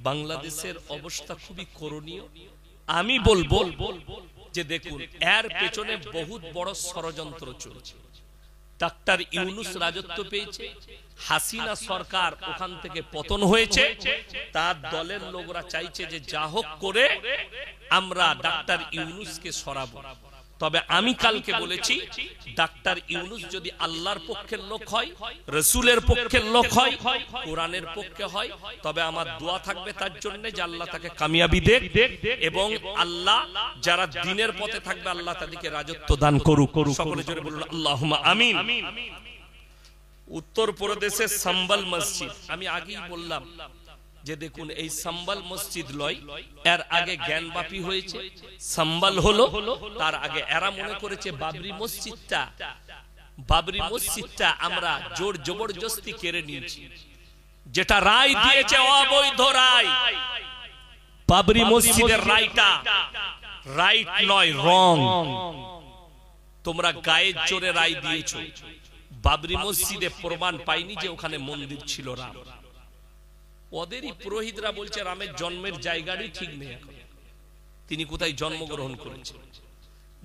বাংলাদেশের অবস্থা খুবই করুণীয়। আমি বলবো যে দেখুন, এর পেছনে বহুত বড় ষড়যন্ত্র চলছে। ডাক্তার ইউনূস রাজত্ব পেয়েছে, হাসিনা সরকার ওখান থেকে পতন হয়েছে, তার দলের লোকরা চাইছে যে যা হোক করে আমরা ডাক্তার ইউনূসকে সরাবো। তবে আমি কালকে বলেছি, ডাক্তার ইউনূস যদি আল্লাহর পক্ষের লোক হয়, রাসূলের পক্ষের লোক হয়, কোরআনের পক্ষে হয়, তবে আমার দোয়া থাকবে তার জন্য যে আল্লাহ তাকে কামিয়াবি দেন, এবং আল্লাহ যারা দ্বীনের পথে থাকবে আল্লাহ তাদেরকে রাজত্ব দান করুক। সকলে জোরে বলুন আল্লাহুম্মা আমিন। উত্তর প্রদেশের সম্বল মসজিদ, আমি আগেই বললাম যে দেখুন, এই সম্বল মসজিদ লয়, এর আগে জ্ঞানবাপী হয়েছে, সম্বল হলো, তার আগে এরা মনে করেছে বাবরি মসজিদটা আমরা জোর জবরদস্তি কেড়ে নিয়েছি, যেটা রায় দিয়েছে অবৈধ রায়। বাবরি মসজিদের রায়টা রাইট নয়, রং। তোমরা গায়ের জোরে রায় দিয়েছো। বাবরি মসজিদে প্রমাণ পাইনি যে ওখানে মন্দির ছিল রাম। ওদেরই পুরোহিতরা বলছে রামের জন্মের জায়গারই ঠিক নেই, এখন তিনি কোথায় জন্মগ্রহণ করেছেন।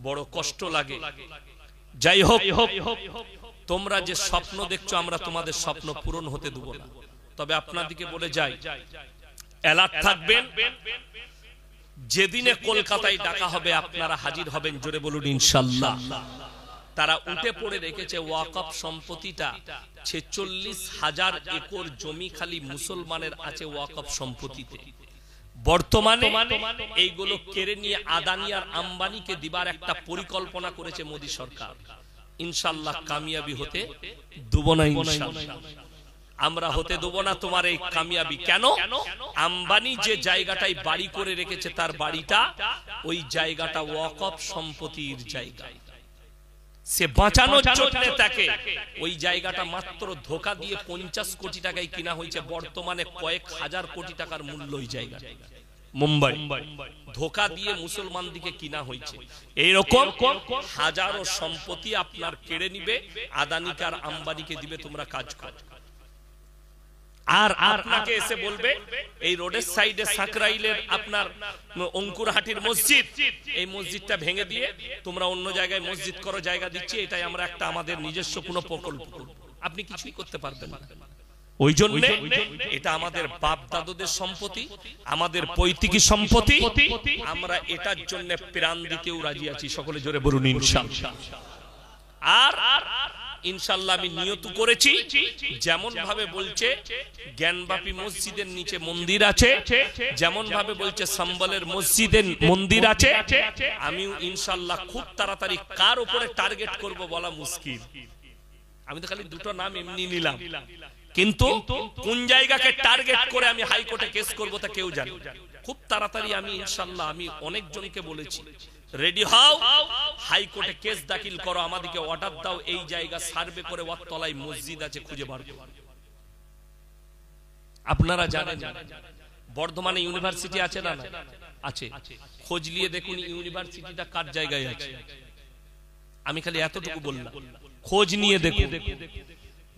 বড় কষ্ট লাগে। যাই হোক, তোমরা যে স্বপ্ন দেখছো আমরা তোমাদের স্বপ্ন পূরণ হতে দেব না। তবে আপনাদেরকে বলে যাই, অ্যালার্ট থাকবেন, যেদিনে কলকাতায় ডাকা হবে আপনারা হাজির হবেন। জোরে বলুন ইনশাআল্লাহ। তারা উঠে পড়ে রেখেছে ওয়াকফ সম্পত্তিটা, 46,000 একর জমি খালি মুসলমানের আছে ওয়াকফ সম্পত্তিতে। বর্তমানে এইগুলো কেড়ে নিয়ে আদানি আর আম্বানিকে দিবার একটা পরিকল্পনা করেছে মোদী সরকার। ইনশাআল্লাহ কামিয়াবি হতে দেব না, ইনশাআল্লাহ আমরা হতে দেব না তোমার এই কামিয়াবি। কেন? আম্বানি যে জায়গাটায় বাড়ি করে রেখেছে তার বাড়িটা, ওই জায়গাটা ওয়াকফ সম্পত্তির জায়গা। সে বাঁচানোর জন্য তাকে ওই জায়গাটা মাত্র ধোকা দিয়ে 50 কোটি টাকায় কিনা হয়েছে। বর্তমানে কয়েক হাজার কোটি টাকার মূল্য ওই জায়গা। মুম্বাই ধোকা দিয়ে মুসলমানদিকে কিনা হয়েছে। এইরকম হাজারো সম্পত্তি আপনার কেড়ে নিবে, আদানিকে আর আম্বানিকে দিবে, তোমরা কাজ করো। আর আপনাকে এসে বলবে এই রোডের সাইডে সাকরাইলের আপনার অঙ্কুরহাটির মসজিদ, এই মসজিদটা ভেঙে দিয়ে তোমরা অন্য জায়গায় মসজিদ করো, জায়গা দিচ্ছি, এটাই আমরা একটা আমাদের নিজস্ব কোনো প্রকল্প করব। আপনি কিছুই করতে পারবেন না। ওই জন্য এটা আমাদের বাপ দাদুদের সম্পত্তি, আমাদের পৈতৃক সম্পত্তি, আমরা এটার জন্য প্রাণ দিতেও রাজি আছি। সকলে জোরে বলুন ইনশাআল্লাহ। আর ইনশাআল্লাহ আমি নিয়ত করেছি, যেমন ভাবে বলছে জ্ঞানবাপী মসজিদের নিচে মন্দির আছে, যেমন ভাবে বলছে সম্বলের মসজিদের মন্দির আছে, আমিও ইনশাআল্লাহ খুব তাড়াতাড়ি কার উপরে টার্গেট করব বলা মুশকিল। আমি তো খালি দুটো নাম এমনি নিলাম, কিন্তু কোন জায়গাকে টার্গেট করে আমি হাইকোর্টে কেস করব তা কেউ জানে। খুব তাড়াতাড়ি আমি ইনশাআল্লাহ, আমি অনেকজনকে বলেছি রেডি হও, হাইকোর্টে কেস দাখিল করো, আমাদেরকে অর্ডার দাও, এই জায়গা সার্ভে করে ওর তলায় মসজিদ আছে খুঁজে বার করো। আপনারা জানেন বর্ধমানে ইউনিভার্সিটি আছে না? আছে। খোঁজ নিয়ে দেখুন ইউনিভার্সিটিটা কার জায়গায় আছে। আমি খালি এতটুকু বললাম, খোঁজ নিয়ে দেখুন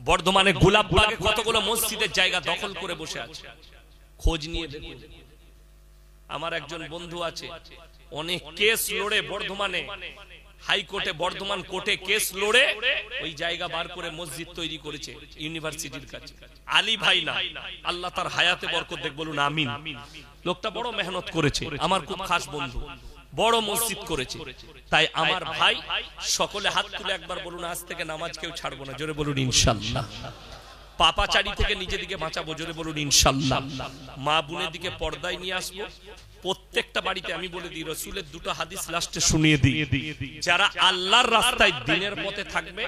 বর্ধমানে গোলাপবাগে কতগুলো মসজিদের জায়গা দখল করে বসে আছে, খোঁজ নিয়ে দেখুন। আমার একজন বন্ধু আছে, অনেক কেস লড়ে বর্ধমানে হাইকোর্টে, বর্ধমান কোর্টে কেস লড়ে ওই জায়গা বার করে মসজিদ তৈরি করেছে ইউনিভার্সিটির কাছে। আলী ভাই না, আল্লাহ তার হায়াতে বরকত দেখ, বলুন আমিন। লোকটা বড় মেহনত করেছে, আমার খুব খাস বন্ধু, বড় মসজিদ করেছে। তাই আমার ভাই, সকলে হাত তুলে একবার বলুন আজ থেকে নামাজ কেউ ছাড়বো না। জোরে বলুন ইনশাআল্লাহ। পাপাচারি থেকে নিজেদিকে বাঁচাবো। জোরে বলুন ইনশাআল্লাহ। মা বোনের দিকে পর্দায় নিয়ে আসবো। প্রত্যেকটা বাড়িতে আমি বলে দিই, রাসূলের দুটো হাদিস লাস্টে শুনিয়ে দিই, যারা আল্লাহর রাস্তায় দ্বীনের পথে থাকবে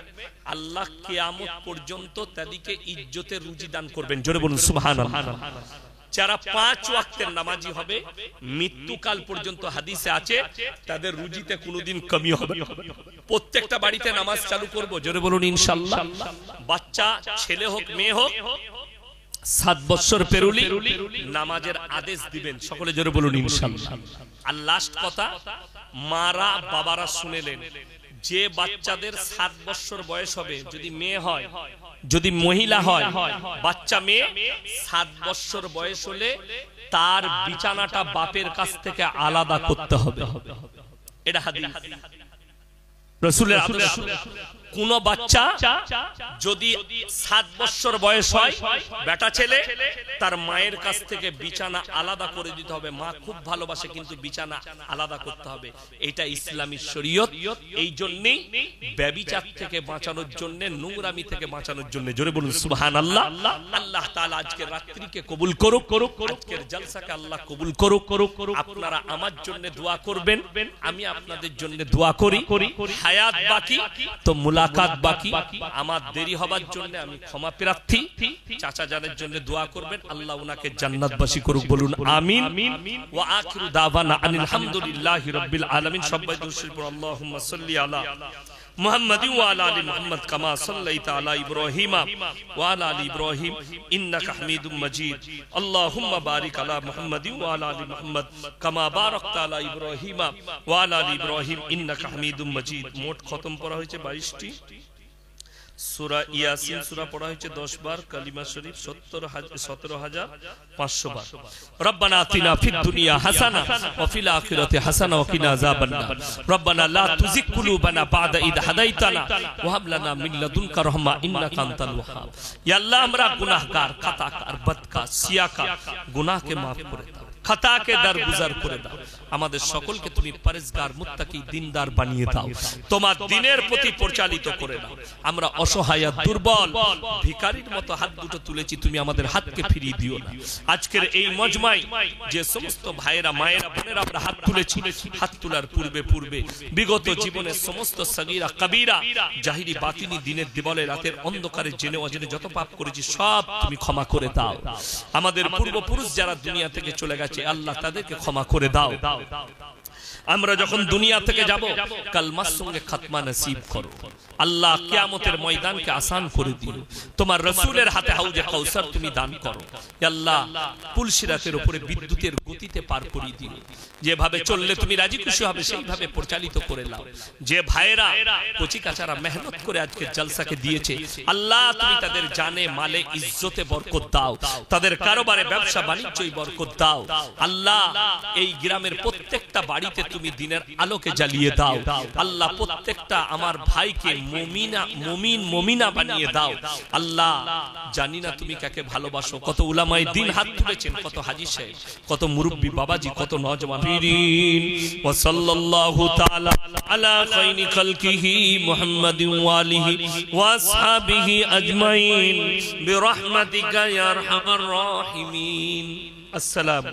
আল্লাহ কিয়ামত পর্যন্ত তাদেরকে ইজ্জতের রুজি দান করবেন। জোরে বলুন সুবহানাল্লাহ। যারা 5 ওয়াক্তের নামাজি হবে মৃত্যুকাল পর্যন্ত, হাদিসে আছে, তাদের রুজিতে কোনোদিন কমি হবে। প্রত্যেকটা বাড়িতে নামাজ চালু করব। জোরে বলুন ইনশাআল্লাহ। বাচ্চা ছেলে হোক মেয়ে হোক 7 বছর পেরুলি নামাজের আদেশ দিবেন। সকলে জোরে বলুন ইনশাআল্লাহ। আর লাস্ট কথা, মারা বাবারা শুনেলেন, যে বাচ্চাদের 7 বছর বয়স হবে, যদি মেয়ে হয় যদি মহিলা হয়, বাচ্চা মেয়ে 7 বছর বয়স হলে তার বিছানাটা বাপের কাছ থেকে আলাদা করতে হবে। এটা হাদিস, রাসূলের আদেশ। কোন বাচ্চা যদি 7 বছর বয়স হয়, বেটা ছেলে, তার মায়ের কাছ থেকে বিছানা আলাদা করে দিতে হবে। মা খুব ভালোবাসে কিন্তু বিছানা আলাদা করতে হবে। এটা ইসলামী শরীয়ত। এই জন্যই ব্যভিচার থেকে বাঁচানোর জন্য, নোংরামি থেকে বাঁচানোর জন্য। জোরে বলুন সুবহানাল্লাহ। আল্লাহ তাআলা আজকের রাত্রিকে কবুল করুক, আজকের জলসাকে আল্লাহ কবুল করুক। আপনারা আমার জন্য দোয়া করবেন, আমি আপনাদের জন্য দোয়া করি। হায়াত বাকি তো মুলাকাত বাকি। আমার দেরি হবার জন্য আমি ক্ষমা প্রার্থী। চাচা জানের জন্য দোয়া করবেন, আল্লাহ উনাকে জান্নাতবাসী করুক। বলুন আমিন। ওয়া আখিরু দাওয়ানা আনিল হামদুলিল্লাহি রাব্বিল আলামিন। সবাই দুরূদ শরীফ পড়ুন। আল্লাহুম্মা সাল্লি আলা মুহাম্মাদিন ওয়া আলা আলি মুহাম্মাদ কামা সাল্লাইতা আলা ইব্রাহিম ওয়া আলা আলি ইব্রাহিম ইন্নাকা হামিদুম মাজিদ। আল্লাহুম্মা বারিক আলা মুহাম্মাদিন ওয়া আলা আলি মুহাম্মাদ কামা বারাকতা আলা ইব্রাহিম ওয়া আলা আলি ইব্রাহিম ইন্নাকা হামিদুম মাজিদ। মোট খতম পড়া হয়েছে 22টি। সূরা ইয়াসিন সূরা পড়া হয়েছে 10 বার। কালিমা শরীফ 17,500 বার। রব্বানা আতিনা ফিদ দুনিয়া হাসানা ওয়া ফিল আখিরাতি হাসানা ওয়া কিনা আযাবান নার। রব্বানা লা তুযিগ কুলুবানা বা'দা ইদ হাদাইতানা ওয়া হাব লানা মিন লাদুনকা রাহমা ইন্নাকা আনতাল ওয়াহ্হাব। ইয়া আল্লাহ, আমরা গুনাহগার, খাতাকার, বদকার, সিয়াকার, গুনাহকে maaf করে দাও, খাতাকে দরগুজার করে দাও। আমাদের সকলকে তুমি পরেজগার, মুত্তাকি, দিনদার বানিয়ে দাও। তোমার দিনের প্রতি পরিচালিত করে দাও। আমরা অসহায়, দুর্বল, ভিখারির মতো হাত দুটো তুলেছি, তুমি আমাদের হাতকে ফিরিয়ে দিও না। আজকের এই মজমায় যে সমস্ত ভাইয়েরা, মায়েরা, বোনেরা আমরা হাত তুলেছি, হাত তোলার পূর্বে বিগত জীবনের সমস্ত সগীরা কবীরা, জাহিরি বাতিনি, দিনের দিবলে, রাতের অন্ধকারে, জেনে অজেনে যত পাপ করেছি সব তুমি ক্ষমা করে দাও। আমাদের পূর্বপুরুষ যারা দুনিয়া থেকে চলে গেছে, আল্লাহ তাদেরকে ক্ষমা করে দাও। আমরা যখন দুনিয়া থেকে যাব, কালমার সঙ্গে খাতমা নসিব করো। আল্লাহ কিয়ামতের ময়দানকে আসান করে দিও। তোমার রাসূলের হাতে হাউজে কাউসার তুমি দান করো। আল্লাহ পুলসিরাতের উপরে বিদ্যুতের গতিতে পার করে দিও। যেভাবে চললে তুমি রাজি খুশি হবে সেইভাবে পরিচালিত করে নাও। যে ভাইয়েরা কচি কাচারা মেহনত করে আজকে জলসাকে দিয়েছে, আল্লাহ তুমি তাদের জানে, মালে, ইজ্জতে বরকত দাও। তাদের কারবারে, ব্যবসা বাণিজ্যে বরকত দাও। আল্লাহ এই গ্রামের প্রত্যেকটা বাড়িতে তুমি দিনের আলোকে জ্বালিয়ে দাও। আল্লাহ প্রত্যেকটা আমার ভাইকে মুমিনা বানিয়ে দাও। আল্লাহ জানি না তুমি কাকে ভালোবাসো। কত উলামায়ে দ্বীন হাত তুলেছেন, কত হাজী সাহেব, কত মুরব্বি বাবাজি, কত নওজওয়ান। ওয়া সাল্লাল্লাহু তাআলা আলা খায়রি খালকিহি মুহাম্মাদিন ওয়া আলিহি ওয়া আসহাবিহি আজমাইন বিরহমাতিকা ইয়া আরহামার রাহিমিন। আসসালামু